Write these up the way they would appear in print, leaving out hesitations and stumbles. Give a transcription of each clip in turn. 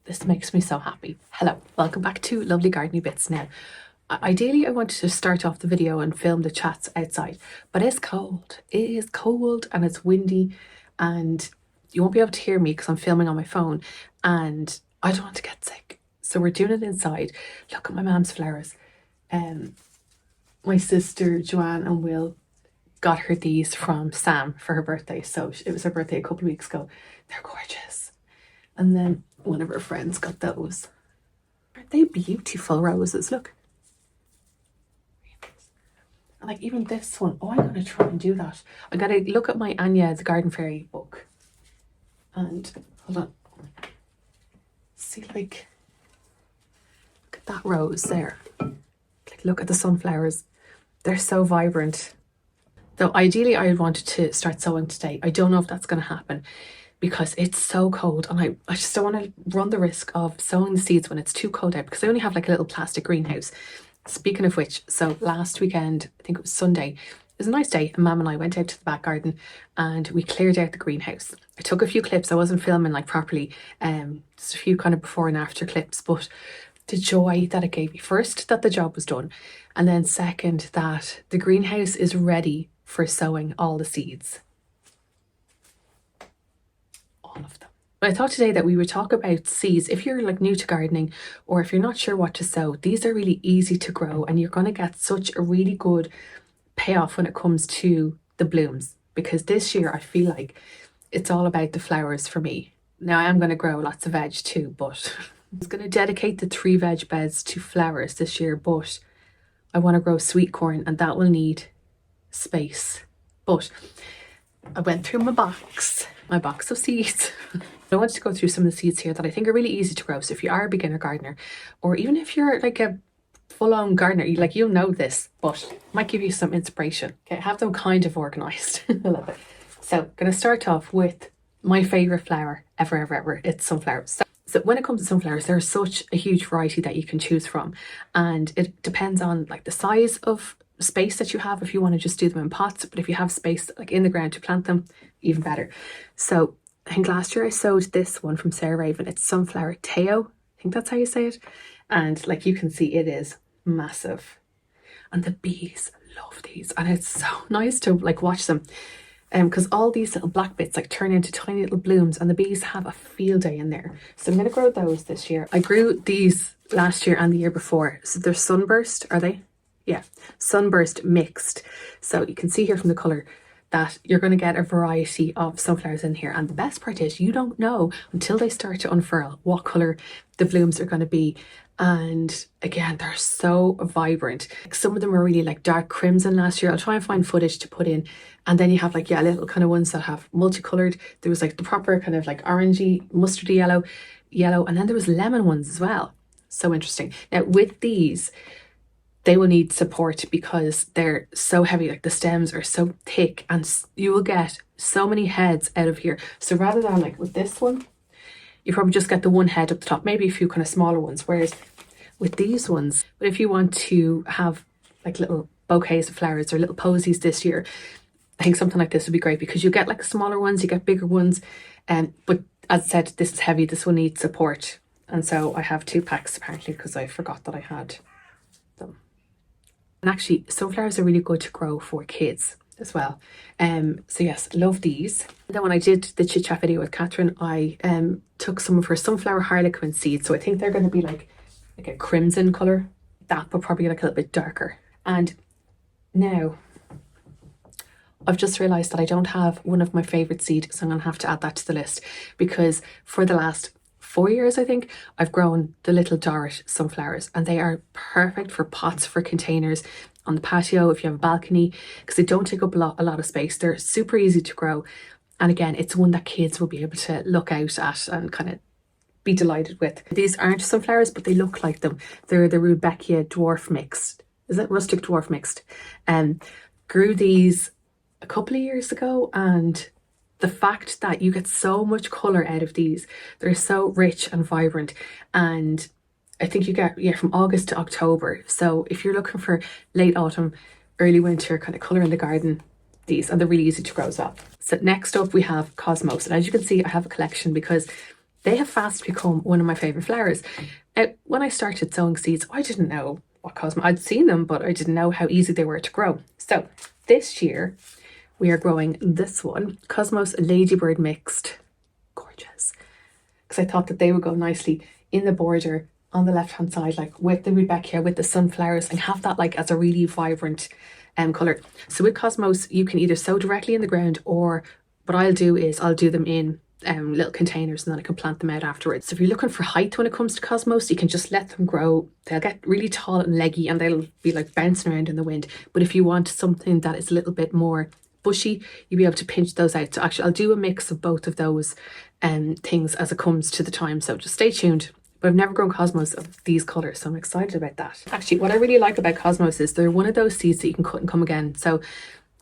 This makes me so happy. Hello, welcome back to Lovely Gardening Bits. Now, ideally I wanted to start off the video and film the chats outside, but it's cold. It is cold and it's windy and you won't be able to hear me because I'm filming on my phone and I don't want to get sick. So we're doing it inside. Look at my mom's flowers. My sister Joanne and Will got her these from Sam for her birthday. So it was her birthday a couple of weeks ago. They're gorgeous. And then one of her friends got those. Aren't they beautiful roses? Look. And like even this one. Oh, I'm going to try and do that. I got to look at my Anya the Garden Fairy book. And hold on. See, like, look at that rose there. Like, look at the sunflowers. They're so vibrant. Though ideally I wanted to start sowing today. I don't know if that's going to happen because it's so cold and I just don't want to run the risk of sowing the seeds when it's too cold out because I only have like a little plastic greenhouse. Speaking of which, so last weekend, I think it was Sunday, it was a nice day and Mum and I went out to the back garden and we cleared out the greenhouse. I took a few clips. I wasn't filming like properly, just a few kind of before and after clips, but the joy that it gave me. First, that the job was done, and then second, that the greenhouse is ready for sowing all the seeds. All of them. But I thought today that we would talk about seeds. If you're like new to gardening or if you're not sure what to sow, these are really easy to grow and you're going to get such a really good payoff when it comes to the blooms, because this year I feel like it's all about the flowers for me. Now I am going to grow lots of veg too, but I was going to dedicate the 3 veg beds to flowers this year, but I want to grow sweet corn and that will need space. But I went through my box of seeds. I wanted to go through some of the seeds here that I think are really easy to grow. So if you are a beginner gardener, or even if you're like a full-on gardener, you'll know this, but might give you some inspiration. Okay, have them kind of organized a little bit. So I'm going to start off with my favorite flower ever. It's sunflowers. So when it comes to sunflowers, there's such a huge variety that you can choose from, and it depends on like the size of space that you have if you want to just do them in pots, but if you have space like in the ground to plant them, even better. So I think last year I sowed this one from Sarah Raven. It's sunflower Teo, I think that's how you say it, and like you can see it is massive and the bees love these and it's so nice to like watch them because all these little black bits like turn into tiny little blooms and the bees have a field day in there. So I'm going to grow those this year. I grew these last year and the year before. So they're sunburst, are they? Yeah, sunburst mixed. So you can see here from the colour that you're going to get a variety of sunflowers in here. And the best part is you don't know until they start to unfurl what colour the blooms are going to be. And again, they're so vibrant. Some of them are really like dark crimson last year. I'll try and find footage to put in. And then you have like, yeah, little kind of ones that have multicoloured. There was like the proper kind of like orangey, mustardy yellow. And then there was lemon ones as well. So interesting. Now with these, they will need support because they're so heavy, like the stems are so thick and you will get so many heads out of here. So rather than like with this one, you probably just get the one head up the top, maybe a few kind of smaller ones. Whereas with these ones, but if you want to have like little bouquets of flowers or little posies this year, I think something like this would be great because you get like smaller ones, you get bigger ones. But as I said, this is heavy, this one needs support. And so I have 2 packs apparently because I forgot that I had them. And actually, sunflowers are really good to grow for kids as well. So yes, love these. And then when I did the chit chat video with Catherine, I took some of her sunflower harlequin seeds. So I think they're going to be like a crimson colour. That, but probably like a little bit darker. And now I've just realised that I don't have one of my favourite seeds, so I'm going to have to add that to the list because for the last 4 years, I think, I've grown the little Dorrit sunflowers and they are perfect for pots, for containers, on the patio if you have a balcony, because they don't take up a lot of space. They're super easy to grow. And again, it's one that kids will be able to look out at and kind of be delighted with. These aren't sunflowers, but they look like them. They're the Rudbeckia dwarf mixed. Is it rustic dwarf mixed? Grew these a couple of years ago and the fact that you get so much colour out of these, they're so rich and vibrant, and I think you get from August to October. So if you're looking for late autumn, early winter kind of colour in the garden, these, and they're really easy to grow as well. So next up we have Cosmos, and as you can see I have a collection because they have fast become one of my favourite flowers. Now, when I started sowing seeds, I didn't know what cosmos, I'd seen them, but I didn't know how easy they were to grow. So this year we are growing this one, Cosmos Ladybird Mixed. Gorgeous. Because I thought that they would go nicely in the border on the left hand side, like with the Rebecca, with the sunflowers, and have that like as a really vibrant colour. So with Cosmos, you can either sow directly in the ground, or what I'll do is I'll do them in little containers, and then I can plant them out afterwards. So if you're looking for height when it comes to Cosmos, you can just let them grow. They'll get really tall and leggy and they'll be like bouncing around in the wind. But if you want something that is a little bit more bushy, you'll be able to pinch those out. So actually I'll do a mix of both of those things as it comes to the time, so just stay tuned. But I've never grown Cosmos of these colours, so I'm excited about that. Actually, what I really like about Cosmos is they're one of those seeds that you can cut and come again. So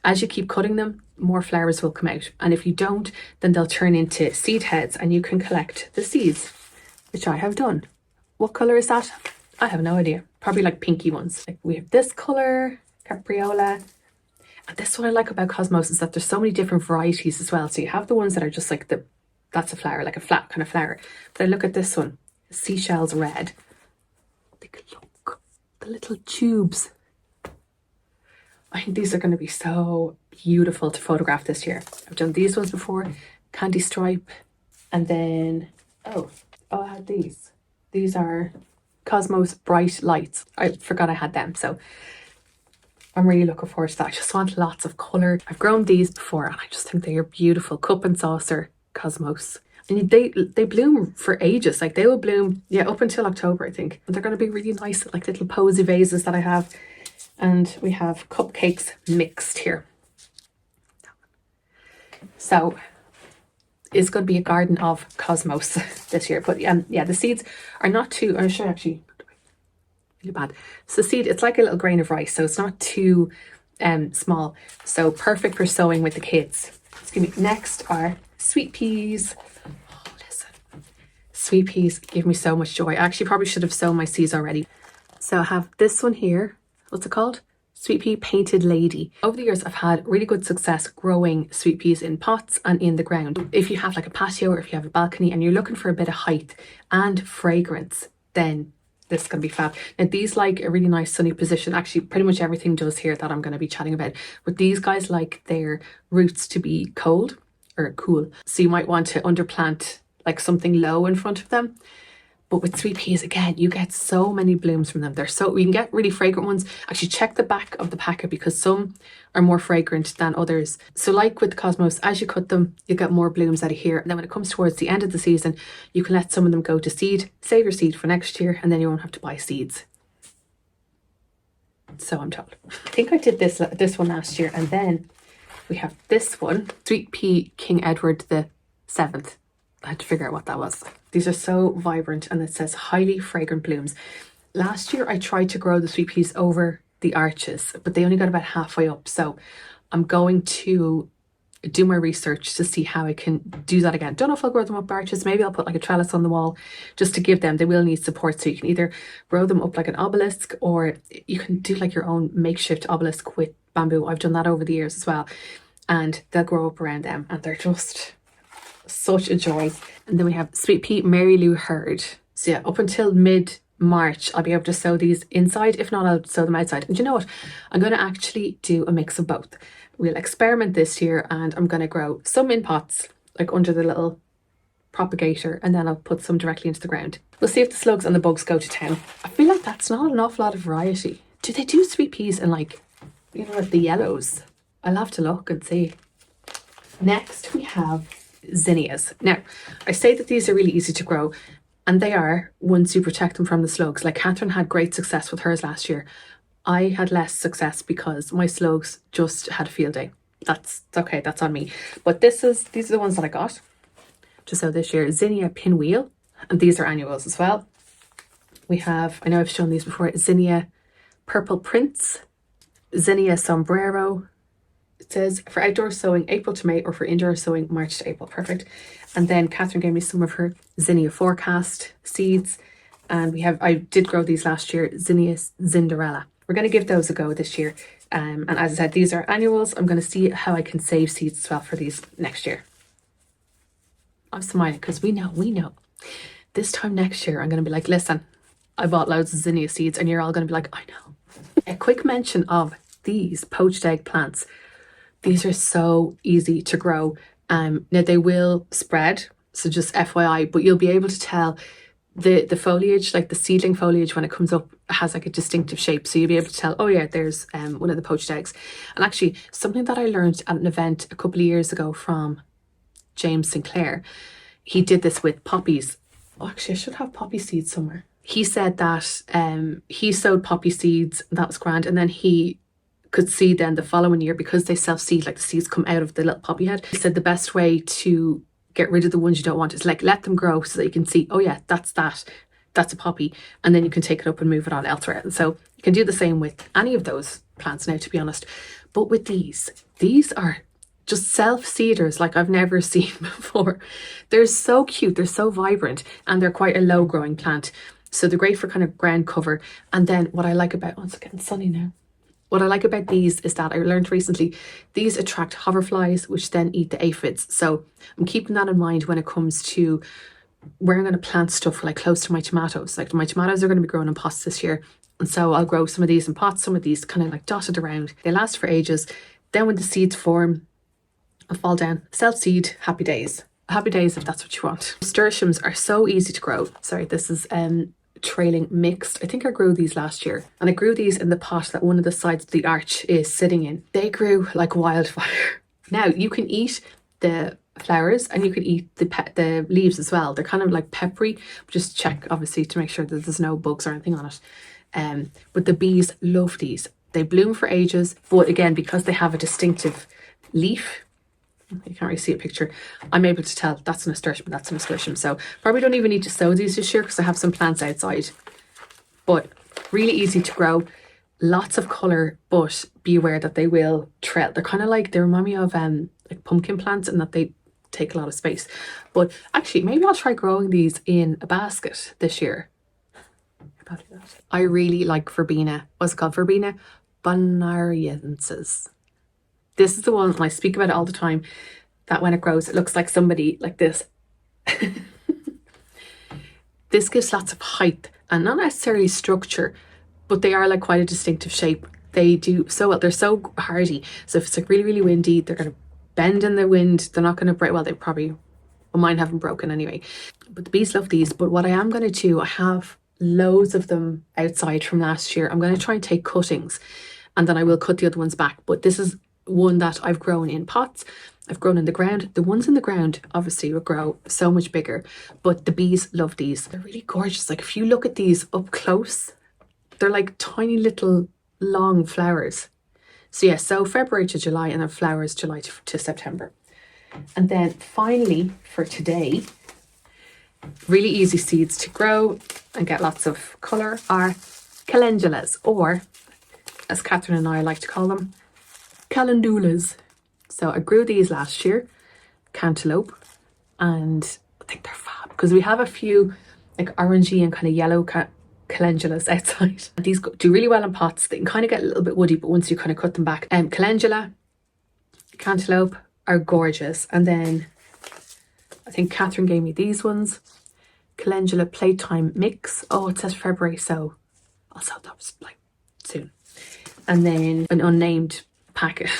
as you keep cutting them, more flowers will come out. And if you don't, then they'll turn into seed heads and you can collect the seeds, which I have done. What colour is that? I have no idea. Probably like pinky ones. Like we have this colour, Capriola. And this is what I like about Cosmos, is that there's so many different varieties as well. So you have the ones that are just like that's a flower, like a flat kind of flower. But I look at this one, Seashells Red. Look, the little tubes. I think these are going to be so beautiful to photograph this year. I've done these ones before, Candy Stripe, and then, oh, I had these. These are Cosmos Bright Lights. I forgot I had them, so I'm really looking forward to that. I just want lots of colour. I've grown these before and I just think they are beautiful. Cup and Saucer Cosmos. And they bloom for ages. Like they will bloom, yeah, up until October, I think. And they're going to be really nice, like little posy vases that I have. And we have Cupcakes Mixed here. So it's going to be a garden of Cosmos this year. But yeah, the seeds are not too, I should actually, really bad. So seed, it's like a little grain of rice. So it's not too small. So perfect for sowing with the kids. Excuse me. Next are sweet peas. Oh, listen. Sweet peas give me so much joy. I actually probably should have sown my seeds already. So I have this one here. What's it called? Sweet pea painted lady. Over the years, I've had really good success growing sweet peas in pots and in the ground. If you have like a patio or if you have a balcony and you're looking for a bit of height and fragrance, then this is going to be fab. Now these like a really nice sunny position. Actually, pretty much everything does here that I'm going to be chatting about. But these guys like their roots to be cold or cool. So you might want to underplant like something low in front of them. But with sweet peas, again, you get so many blooms from them. You can get really fragrant ones. Actually, check the back of the packet because some are more fragrant than others. So like with Cosmos, as you cut them, you get more blooms out of here. And then when it comes towards the end of the season, you can let some of them go to seed, save your seed for next year, and then you won't have to buy seeds. So I'm told. I think I did this one last year. And then we have this one, Sweet Pea King Edward the 7th. I had to figure out what that was. These are so vibrant and it says highly fragrant blooms. Last year I tried to grow the sweet peas over the arches, but they only got about halfway up. So I'm going to do my research to see how I can do that again. Don't know if I'll grow them up arches. Maybe I'll put like a trellis on the wall just to give them, they will need support. So you can either grow them up like an obelisk or you can do like your own makeshift obelisk with bamboo. I've done that over the years as well. And they'll grow up around them and they're just such a joy. And then we have Sweet Pea Mary Lou Hurd. So yeah, up until mid-March I'll be able to sow these inside. If not, I'll sow them outside. And you know what, I'm going to actually do a mix of both. We'll experiment this year and I'm going to grow some in pots like under the little propagator, and then I'll put some directly into the ground. We'll see if the slugs and the bugs go to town. I feel like that's not an awful lot of variety. Do they do sweet peas in like, you know, the yellows? I'll have to look and see. Next we have Zinnias. Now, I say that these are really easy to grow, and they are once you protect them from the slugs. Like Catherine had great success with hers last year. I had less success because my slugs just had a field day. That's okay, that's on me. But these are the ones that I got to sow this year. Zinnia Pinwheel, and these are annuals as well. We have, I know I've shown these before, Zinnia Purple Prince, Zinnia Sombrero. It says for outdoor sowing April to May or for indoor sowing March to April. Perfect. And then Catherine gave me some of her Zinnia Forecast seeds. And I did grow these last year, Zinnias Zinderella. We're going to give those a go this year. And as I said, these are annuals. I'm going to see how I can save seeds as well for these next year. I'm smiling because we know This time next year, I'm going to be like, listen, I bought loads of zinnia seeds, and you're all going to be like, I know. A quick mention of these poached egg plants. These are so easy to grow. Now they will spread, so just FYI, but you'll be able to tell the foliage, like the seedling foliage, when it comes up, has like a distinctive shape. So you'll be able to tell, oh yeah, there's one of the poached eggs. And actually, something that I learned at an event a couple of years ago from James Sinclair, he did this with poppies. Oh, actually, I should have poppy seeds somewhere. He said that he sowed poppy seeds, that was grand, and then he could see then the following year, because they self-seed, like the seeds come out of the little poppy head. He said the best way to get rid of the ones you don't want is like let them grow so that you can see, oh yeah, that's a poppy, and then you can take it up and move it on elsewhere. And so you can do the same with any of those plants now, to be honest. But with these are just self-seeders like I've never seen before. They're so cute, they're so vibrant, and they're quite a low growing plant. So they're great for kind of ground cover. And then what I like about, oh, it's getting sunny now. What I like about these is that I learned recently, these attract hoverflies, which then eat the aphids. So I'm keeping that in mind when it comes to where I'm going to plant stuff like close to my tomatoes. Like my tomatoes are going to be growing in pots this year. And so I'll grow some of these in pots, some of these kind of like dotted around. They last for ages. Then when the seeds form, I'll fall down, self-seed, happy days. Happy days if that's what you want. Nasturtiums are so easy to grow. Sorry, this is trailing mixed. I think I grew these last year, and I grew these in the pot that one of the sides of the arch is sitting in. They grew like wildfire. Now you can eat the flowers and you can eat the leaves as well. They're kind of like peppery. Just check obviously to make sure that there's no bugs or anything on it. But the bees love these. They bloom for ages, but again, because they have a distinctive leaf, you can't really see a picture, I'm able to tell that's a nasturtium, that's a nasturtium. So probably don't even need to sow these this year because I have some plants outside. But really easy to grow, lots of colour, but be aware that they will trail. They're kind of like, they remind me of like pumpkin plants in that they take a lot of space. But actually, maybe I'll try growing these in a basket this year. I really like Verbena. What's it called? Verbena bonariensis. This is the one, and I speak about it all the time, that when it grows, it looks like somebody like this. This gives lots of height and not necessarily structure, but they are like quite a distinctive shape. They do so well. They're so hardy. So if it's like really, really windy, they're going to bend in the wind. They're not going to break. Well, they probably, well, mine haven't broken anyway. But the bees love these. But what I am going to do, I have loads of them outside from last year. I'm going to try and take cuttings, and then I will cut the other ones back. But this is one that I've grown in pots. I've grown in the ground. The ones in the ground obviously will grow so much bigger, but the bees love these. They're really gorgeous. Like if you look at these up close, they're like tiny little long flowers. So yeah, so February to July, and then flowers July to September. And then finally for today, really easy seeds to grow and get lots of colour are calendulas, or as Catherine and I like to call them, calendulas. So I grew these last year, cantaloupe, and I think they're fab because we have a few like orangey and kind of yellow calendulas outside. These do really well in pots. They can kind of get a little bit woody, but once you kind of cut them back, calendula, cantaloupe are gorgeous. And then I think Catherine gave me these ones, calendula playtime mix. Oh, it says February, so I'll sell those like soon. And then an unnamed packet.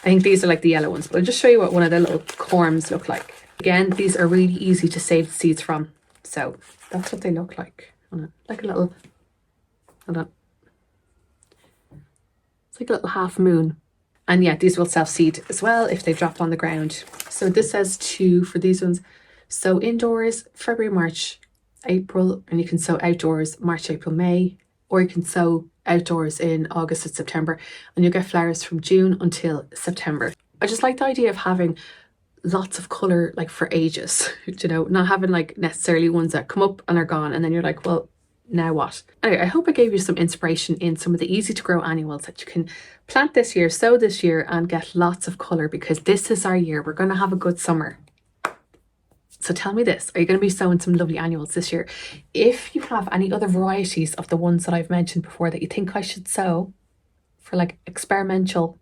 I think these are like the yellow ones, but I'll just show you what one of the little corms look like. Again, these are really easy to save the seeds from. So that's what they look like. Like a little, hold on. It's like a little half moon. And yeah, these will self-seed as well if they drop on the ground. So this says for these ones, sow indoors, February, March, April, and you can sow outdoors, March, April, May, or you can sow outdoors in August and September, and you'll get flowers from June until September. I just like the idea of having lots of colour like for ages, you know, not having like necessarily ones that come up and are gone and then you're like, well, now what? Anyway, I hope I gave you some inspiration in some of the easy to grow annuals that you can plant this year, sow this year, and get lots of colour, because this is our year. We're going to have a good summer. So tell me this, are you going to be sowing some lovely annuals this year? If you have any other varieties of the ones that I've mentioned before that you think I should sow for like experimental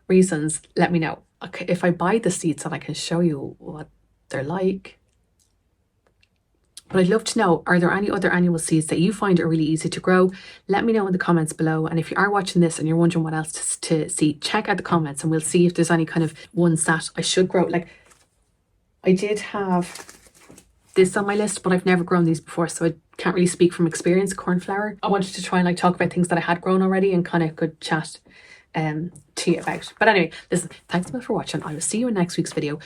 reasons, let me know. Okay, if I buy the seeds, then I can show you what they're like. But I'd love to know, are there any other annual seeds that you find are really easy to grow? Let me know in the comments below. And if you are watching this and you're wondering what else to see, check out the comments and we'll see if there's any kind of ones that I should grow. Like, I did have this on my list, but I've never grown these before, so I can't really speak from experience. Cornflower. I wanted to try and like talk about things that I had grown already and kind of could chat to you about. But anyway, listen, thanks so much for watching. I will see you in next week's video.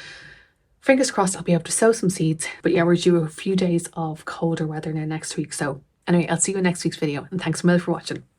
Fingers crossed I'll be able to sow some seeds. But yeah, we're due a few days of colder weather now next week. So anyway, I'll see you in next week's video. And thanks so much for watching.